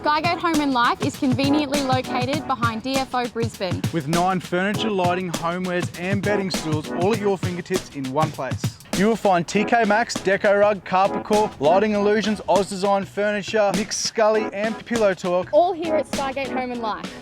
Skygate Home Life is conveniently located behind DFO Brisbane. With 9 furniture, lighting, homewares and bedding stools all at your fingertips in one place. You will find TK Maxx, Deco Rug, Carpet Core, Lighting Illusions, Oz Design Furniture, Nick Scully and Pillow Talk. All here at Skygate Home Life.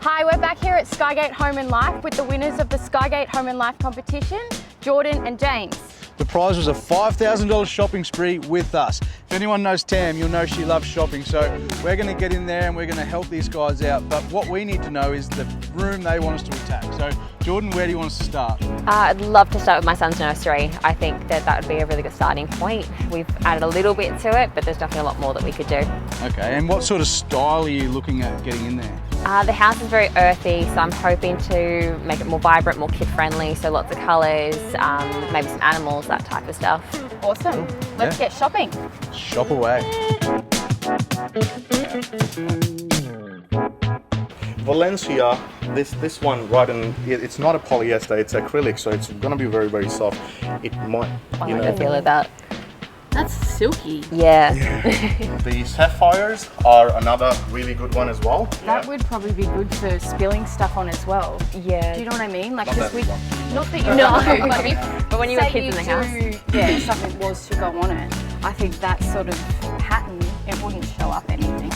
Hi, we're back here at Skygate Home Life with the winners of the Skygate Home Life competition, Jordan and James. The prize was a $5,000 shopping spree with us. If anyone knows Tam, you'll know she loves shopping. So we're going to get in there and we're going to help these guys out. But what we need to know is the room they want us to attack. So Jordan, where do you want us to start? I'd love to start with my son's nursery. I think that would be a really good starting point. We've added a little bit to it, but there's definitely a lot more that we could do. Okay, and what sort of style are you looking at getting in there? The house is very earthy, so I'm hoping to make it more vibrant, more kid-friendly, so lots of colours, maybe some animals, that type of stuff. Awesome. Let's get shopping. Shop away. Valencia, this one right in, it's not a polyester, it's acrylic, so it's going to be very, very soft. It might, I like the feel of that. That's silky. Yeah. The sapphires are another really good one as well. That would probably be good for spilling stuff on as well. Yeah. Do you know what I mean? Like, Not because that not that you know, But when you were say kids in the house. yeah, something was to go on it. I think that sort of pattern, it wouldn't show up anything.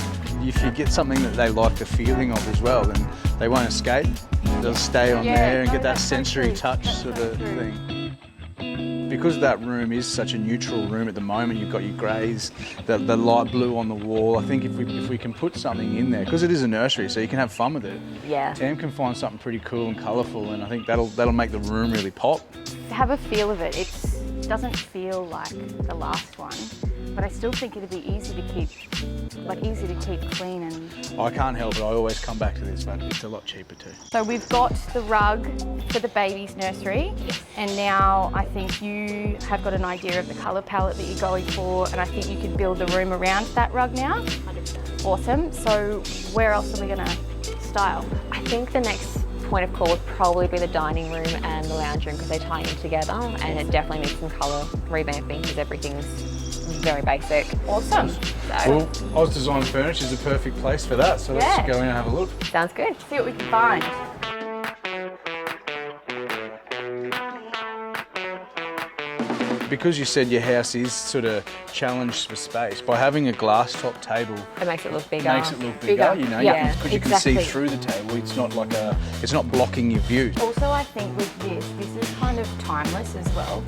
If you get something that they like the feeling of as well, then they won't escape. They'll stay on there and get that sensory touch sort of thing. Because that room is such a neutral room at the moment, you've got your greys, the light blue on the wall. I think if we can put something in there, because it is a nursery, so you can have fun with it. Yeah. Tam can find something pretty cool and colourful, and I think that'll make the room really pop. Have a feel of it. It doesn't feel like the last one, but I still think it'd be easy to keep clean and. I can't help it. I always come back to this, but it's a lot cheaper too. So we've got the rug for the baby's nursery, and now I think you have got an idea of the colour palette that you're going for, and I think you can build the room around that rug now. 100%. Awesome. So where else are we going to style? I think the next point of call would probably be the dining room and the lounge room because they tie in together, and it definitely needs some colour revamping because everything's very basic. Awesome. Well, Oz Design Furniture is a perfect place for that, so let's go in and have a look. Sounds good. See what we can find. Because you said your house is sort of challenged for space, by having a glass top table, it makes it look bigger. You know, yeah, because you can see through the table. It's not like it's not blocking your view. Also, I think with this is kind of timeless as well.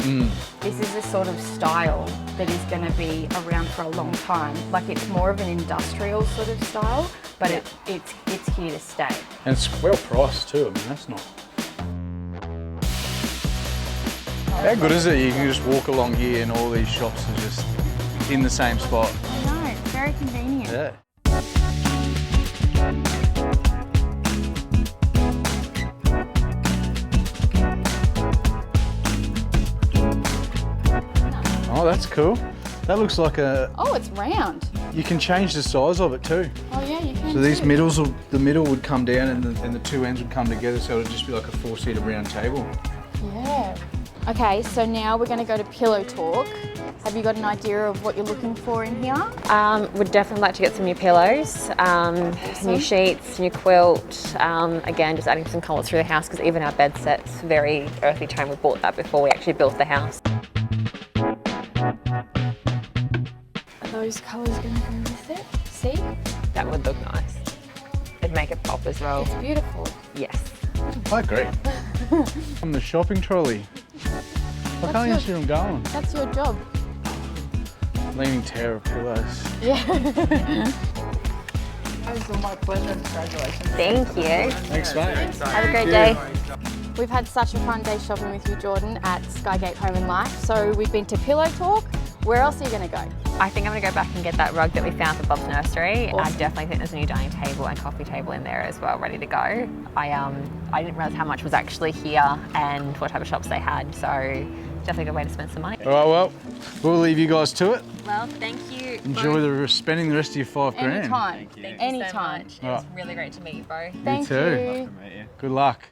This is a sort of style that is going to be around for a long time. Like, it's more of an industrial sort of style, but it's here to stay. And it's well priced too. I mean, that's not. How good is it? You can just walk along here and all these shops are just in the same spot. I know, it's very convenient. Yeah. Oh, that's cool. That looks like a... Oh, it's round. You can change the size of it too. Oh yeah, you can. So these too. the middle would come down and the two ends would come together, so it'd just be like a 4-seater round table. Yeah. Okay, so now we're going to go to Pillow Talk. Have you got an idea of what you're looking for in here? Would definitely like to get some new pillows, new sheets, new quilt. Again, just adding some colours through the house because even our bed set's very earthy tone. We bought that before we actually built the house. Are those colours going to go with it? See? That would look nice. It'd make it pop as well. It's beautiful. Yes. I agree. On the shopping trolley. I can't even see them going. That's your job. Leaning tower of pillows. Yeah. It's all my pleasure. Congratulations. Thank you. Thanks, mate. Have a great day. We've had such a fun day shopping with you, Jordan, at Skygate Home Life. So we've been to Pillow Talk. Where else are you going to go? I think I'm going to go back and get that rug that we found for Bob's nursery. Awesome. I definitely think there's a new dining table and coffee table in there as well, ready to go. I didn't realise how much was actually here and what type of shops they had, so definitely a good way to spend some money. All right, well, we'll leave you guys to it. Well, thank you. Enjoy spending the rest of your $5 grand. Anytime. Thank you Anytime. so much. It was really great to meet you both. Thank too. you. Nice to meet you. Good luck.